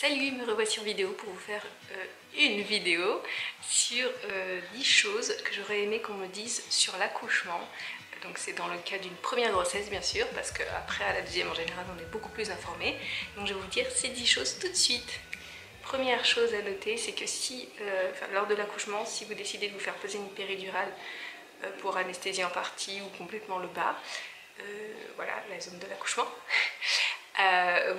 Salut, me revoici en vidéo pour vous faire une vidéo sur 10 choses que j'aurais aimé qu'on me dise sur l'accouchement. Donc c'est dans le cas d'une première grossesse bien sûr, parce qu'après à la deuxième en général on est beaucoup plus informé. Donc je vais vous dire ces 10 choses tout de suite. Première chose à noter, c'est que si, lors de l'accouchement, si vous décidez de vous faire poser une péridurale pour anesthésie en partie ou complètement le bas, voilà la zone de l'accouchement,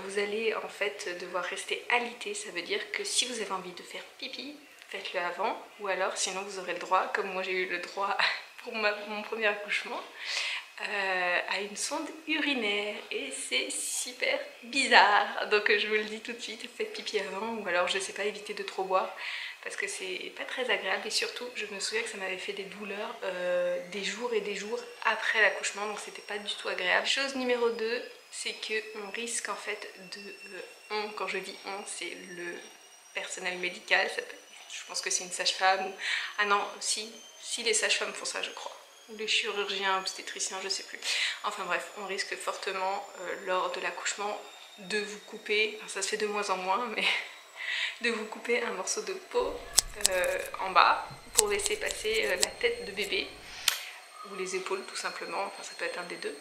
vous allez en fait devoir rester alité. Ça veut dire que si vous avez envie de faire pipi, faites-le avant, ou alors sinon vous aurez le droit, comme moi j'ai eu le droit pour mon premier accouchement, à une sonde urinaire, et c'est super bizarre. Donc je vous le dis tout de suite, faites pipi avant, ou alors je sais pas, évitez de trop boire parce que c'est pas très agréable. Et surtout je me souviens que ça m'avait fait des douleurs des jours et des jours après l'accouchement, donc c'était pas du tout agréable. Chose numéro 2, c'est qu'on risque en fait de... quand je dis on, c'est le personnel médical, je pense que c'est une sage-femme ou... Ah non, si les sages-femmes font ça je crois. Ou les chirurgiens, obstétriciens, je sais plus. Enfin bref, on risque fortement lors de l'accouchement de vous couper, enfin, ça se fait de moins en moins, mais de vous couper un morceau de peau en bas pour laisser passer la tête de bébé ou les épaules tout simplement, enfin ça peut être un des deux.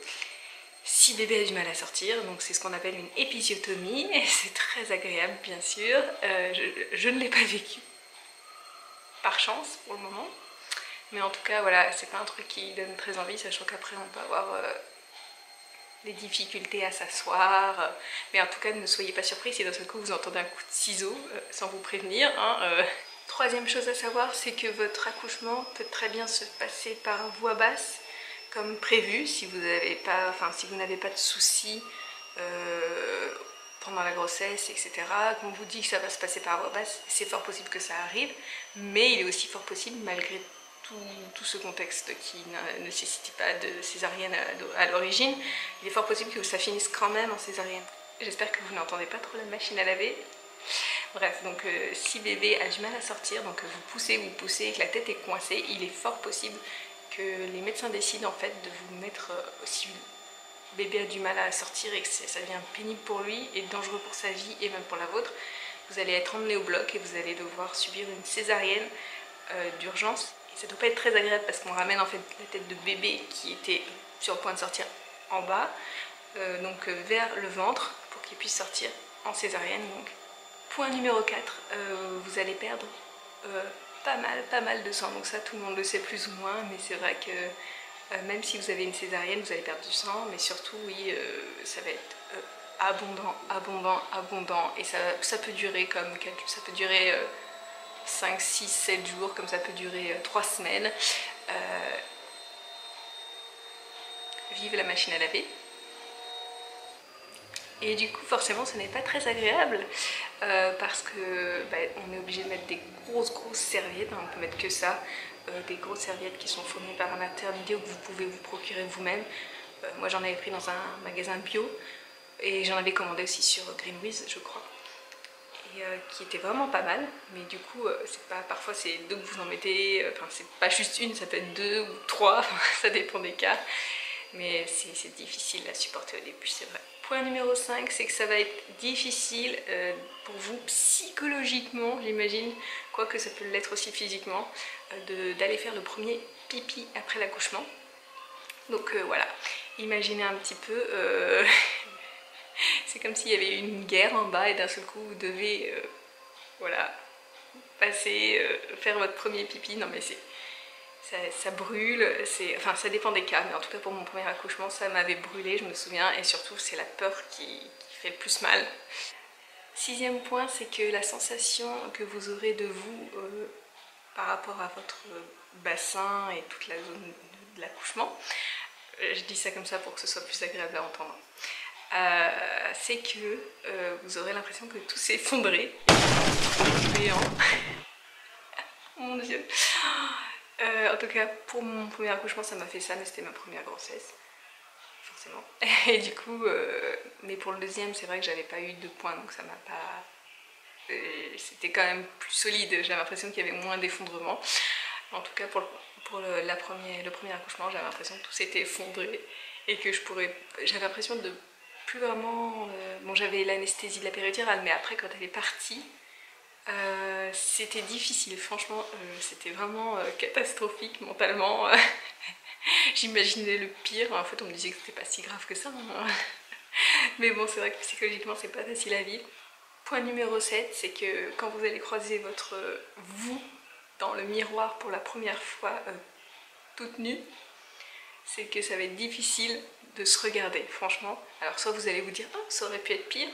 Si bébé a du mal à sortir, donc c'est ce qu'on appelle une épisiotomie, et c'est très agréable bien sûr. Je ne l'ai pas vécu, par chance pour le moment. Mais en tout cas, voilà, c'est pas un truc qui donne très envie, sachant qu'après on peut avoir des difficultés à s'asseoir. Mais en tout cas, ne soyez pas surpris si d'un seul coup vous entendez un coup de ciseau sans vous prévenir. Troisième chose à savoir, c'est que votre accouchement peut très bien se passer par voie basse, comme prévu, si vous n'avez pas de soucis pendant la grossesse, etc. Qu'on vous dit que ça va se passer par voie basse, c'est fort possible que ça arrive, mais il est aussi fort possible, malgré tout ce contexte qui ne nécessite pas de césarienne à l'origine, il est fort possible que ça finisse quand même en césarienne. J'espère que vous n'entendez pas trop la machine à laver. Bref, donc si bébé a du mal à sortir, donc vous poussez et que la tête est coincée, il est fort possible que les médecins décident en fait de vous mettre, si bébé a du mal à sortir et que ça devient pénible pour lui et dangereux pour sa vie et même pour la vôtre, vous allez être emmené au bloc et vous allez devoir subir une césarienne d'urgence. Ça ne doit pas être très agréable parce qu'on ramène en fait la tête de bébé qui était sur le point de sortir en bas, vers le ventre pour qu'il puisse sortir en césarienne. Donc. Point numéro 4, vous allez perdre pas mal de sang. Donc ça tout le monde le sait plus ou moins, mais c'est vrai que même si vous avez une césarienne, vous allez perdre du sang, mais surtout oui, ça va être abondant, et ça peut durer comme ça peut durer 5, 6, 7 jours, comme ça peut durer 3 semaines. Vive la machine à laver. Et du coup forcément ce n'est pas très agréable parce que on est obligé de mettre des grosses serviettes, on peut mettre que ça, des grosses serviettes qui sont fournies par un intermédiaire que vous pouvez vous procurer vous-même. Moi j'en avais pris dans un magasin bio et j'en avais commandé aussi sur Greenwiz je crois, et qui était vraiment pas mal, mais du coup c'est pas, parfois c'est deux que vous en mettez, enfin c'est pas juste une, ça peut être 2 ou 3, ça dépend des cas. Mais c'est difficile à supporter au début, c'est vrai. Point numéro 5, c'est que ça va être difficile pour vous psychologiquement, j'imagine, quoique ça peut l'être aussi physiquement, d'aller faire le premier pipi après l'accouchement. Donc voilà, imaginez un petit peu, c'est comme s'il y avait une guerre en bas et d'un seul coup vous devez voilà, passer, faire votre premier pipi. Non mais ça brûle, enfin ça dépend des cas, mais en tout cas pour mon premier accouchement ça m'avait brûlé, je me souviens, et surtout c'est la peur qui fait le plus mal. Sixième point, c'est que la sensation que vous aurez de vous par rapport à votre bassin et toute la zone de l'accouchement, je dis ça comme ça pour que ce soit plus agréable à entendre, c'est que vous aurez l'impression que tout s'est effondré, mon dieu. En tout cas pour mon premier accouchement ça m'a fait ça, mais c'était ma première grossesse forcément, et du coup mais pour le deuxième c'est vrai que j'avais pas eu de points, donc ça m'a pas, c'était quand même plus solide, j'avais l'impression qu'il y avait moins d'effondrement. En tout cas pour le premier accouchement j'avais l'impression que tout s'était effondré et que j'avais l'impression de plus vraiment... bon, j'avais l'anesthésie de la péridurale, mais après quand elle est partie, c'était difficile, franchement, c'était vraiment catastrophique mentalement. J'imaginais le pire, en fait on me disait que c'était pas si grave que ça, hein. Mais bon, c'est vrai que psychologiquement c'est pas facile à vivre. Point numéro 7, c'est que quand vous allez croiser votre vous dans le miroir pour la première fois toute nue, c'est que ça va être difficile de se regarder, franchement. Alors soit vous allez vous dire « Oh, ça aurait pu être pire »,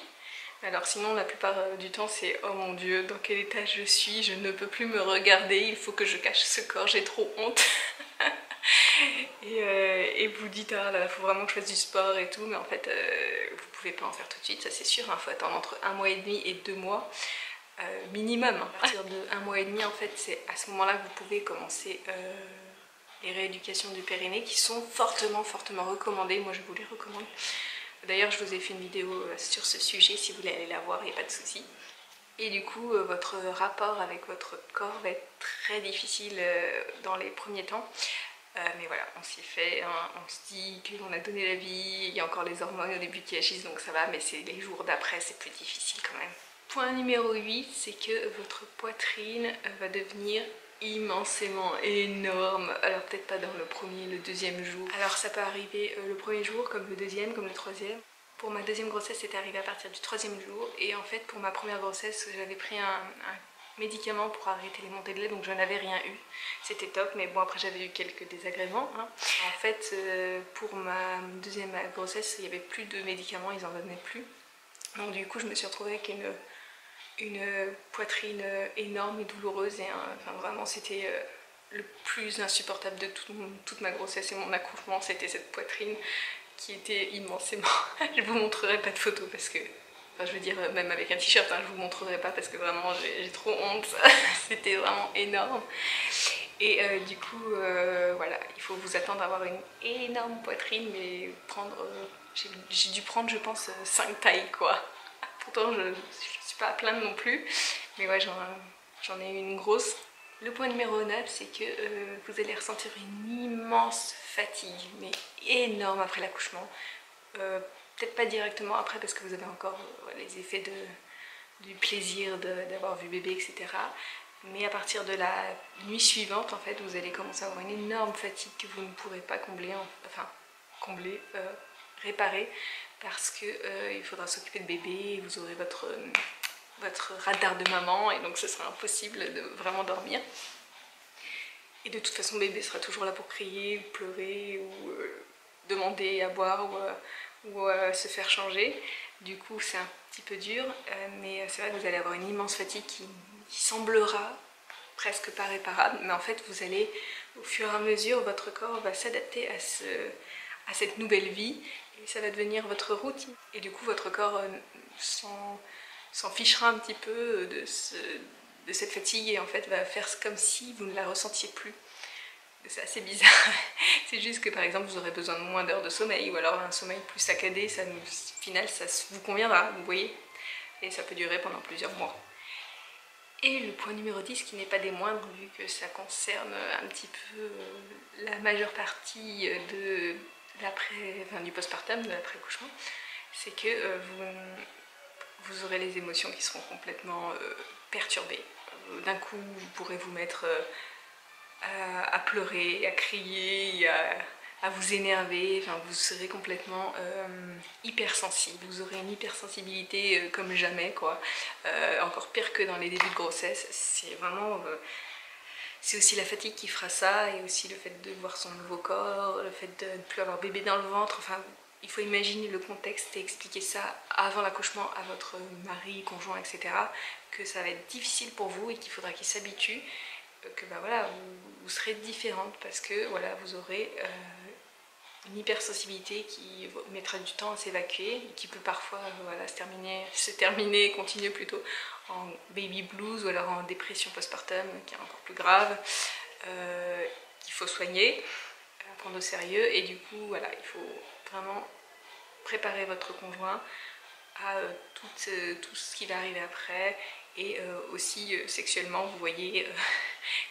alors sinon la plupart du temps c'est « Oh mon Dieu, dans quel état je suis, je ne peux plus me regarder, il faut que je cache ce corps, j'ai trop honte ». Et vous dites « Ah là, il faut vraiment que je fasse du sport et tout », mais en fait vous pouvez pas en faire tout de suite, ça c'est sûr, il faut attendre entre 1 mois et demi et 2 mois. Minimum. À partir de 1 mois et demi, en fait, c'est à ce moment-là que vous pouvez commencer les rééducations du périnée qui sont fortement recommandées. Moi, je vous les recommande. D'ailleurs, je vous ai fait une vidéo sur ce sujet, si vous voulez aller la voir, il n'y a pas de souci. Et du coup, votre rapport avec votre corps va être très difficile dans les premiers temps. Mais voilà, on s'y fait, hein, on se dit qu'on a donné la vie, il y a encore les hormones au début qui agissent, donc ça va, mais c'est les jours d'après, c'est plus difficile quand même. Point numéro 8, c'est que votre poitrine va devenir immensément énorme. Alors peut-être pas dans le premier, le deuxième jour. Alors ça peut arriver le premier jour, comme le deuxième, comme le troisième. Pour ma deuxième grossesse, c'est arrivé à partir du troisième jour. Et en fait, pour ma première grossesse, j'avais pris un médicament pour arrêter les montées de lait, donc je n'avais rien eu. C'était top, mais bon, après j'avais eu quelques désagréments, hein. En fait, pour ma deuxième grossesse, il n'y avait plus de médicaments, ils en donnaient plus. Donc du coup, je me suis retrouvée avec une poitrine énorme et douloureuse, et enfin, vraiment c'était le plus insupportable de toute ma grossesse et mon accouchement, c'était cette poitrine qui était immensément... Je vous montrerai pas de photos parce que... Enfin, je veux dire, même avec un t-shirt, hein, je vous montrerai pas parce que vraiment j'ai trop honte. C'était vraiment énorme. Et du coup, voilà, il faut vous attendre à avoir une énorme poitrine, mais prendre... j'ai dû prendre, je pense, 5 tailles, quoi. Pourtant, je suis pas à plaindre non plus, mais ouais, j'en ai une grosse. Le point numéro 9, c'est que vous allez ressentir une immense fatigue, mais énorme après l'accouchement. Peut-être pas directement après parce que vous avez encore les effets du plaisir d'avoir vu bébé, etc. Mais à partir de la nuit suivante, en fait, vous allez commencer à avoir une énorme fatigue que vous ne pourrez pas réparer, parce que il faudra s'occuper de bébé, et vous aurez votre radar de maman, et donc ce sera impossible de vraiment dormir. Et de toute façon, bébé sera toujours là pour crier, ou pleurer, ou demander à boire, ou se faire changer. Du coup, c'est un petit peu dur, mais c'est vrai que vous allez avoir une immense fatigue qui semblera presque pas réparable, mais en fait, vous allez, au fur et à mesure, votre corps va s'adapter à cette nouvelle vie, et ça va devenir votre routine. Et du coup, votre corps s'en fichera un petit peu de cette fatigue, et en fait va faire comme si vous ne la ressentiez plus. C'est assez bizarre. C'est juste que par exemple vous aurez besoin de moins d'heures de sommeil, ou alors un sommeil plus saccadé, au final ça vous conviendra, vous voyez. Et ça peut durer pendant plusieurs mois. Et le point numéro 10, qui n'est pas des moindres, vu que ça concerne un petit peu la majeure partie du postpartum, de l'après-accouchement, c'est que vous aurez les émotions qui seront complètement perturbées. D'un coup, vous pourrez vous mettre à pleurer, à crier, à vous énerver, enfin, vous serez complètement hypersensible. Vous aurez une hypersensibilité comme jamais, quoi. Encore pire que dans les débuts de grossesse. C'est vraiment... c'est aussi la fatigue qui fera ça, et aussi le fait de voir son nouveau corps, le fait de ne plus avoir bébé dans le ventre, enfin... Il faut imaginer le contexte et expliquer ça avant l'accouchement à votre mari, conjoint, etc. Que ça va être difficile pour vous et qu'il faudra qu'il s'habitue, que bah voilà, vous serez différente parce que voilà, vous aurez une hypersensibilité qui mettra du temps à s'évacuer et qui peut parfois voilà, continuer plutôt en baby blues ou alors en dépression postpartum qui est encore plus grave, qu'il faut soigner, prendre au sérieux, et du coup voilà, il faut vraiment préparer votre conjoint à tout ce qui va arriver après, et aussi sexuellement vous voyez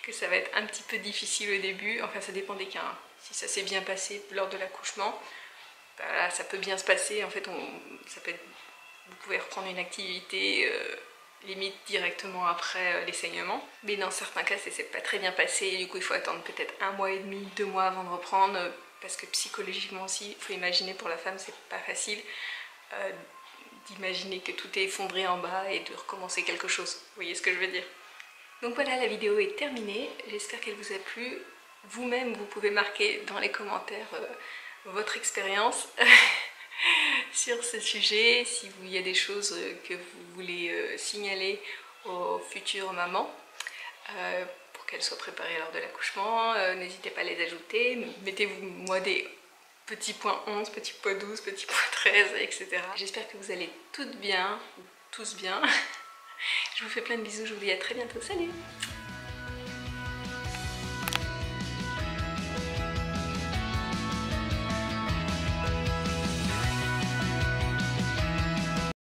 que ça va être un petit peu difficile au début, enfin ça dépend des cas, hein. Si ça s'est bien passé lors de l'accouchement, voilà, ça peut bien se passer. En fait, vous pouvez reprendre une activité limite directement après les saignements. Mais dans certains cas, ça s'est pas très bien passé. Et du coup, il faut attendre peut-être 1 mois et demi, 2 mois avant de reprendre. Parce que psychologiquement aussi, il faut imaginer pour la femme, c'est pas facile d'imaginer que tout est effondré en bas et de recommencer quelque chose. Vous voyez ce que je veux dire? Donc voilà, la vidéo est terminée. J'espère qu'elle vous a plu. Vous-même, vous pouvez marquer dans les commentaires votre expérience sur ce sujet, si il y a des choses que vous voulez signaler aux futures mamans pour qu'elles soient préparées lors de l'accouchement. N'hésitez pas à les ajouter. Mettez-moi des petits points 11, petits points 12, petits points 13, etc. J'espère que vous allez toutes bien, ou tous bien. Je vous fais plein de bisous, je vous dis à très bientôt. Salut!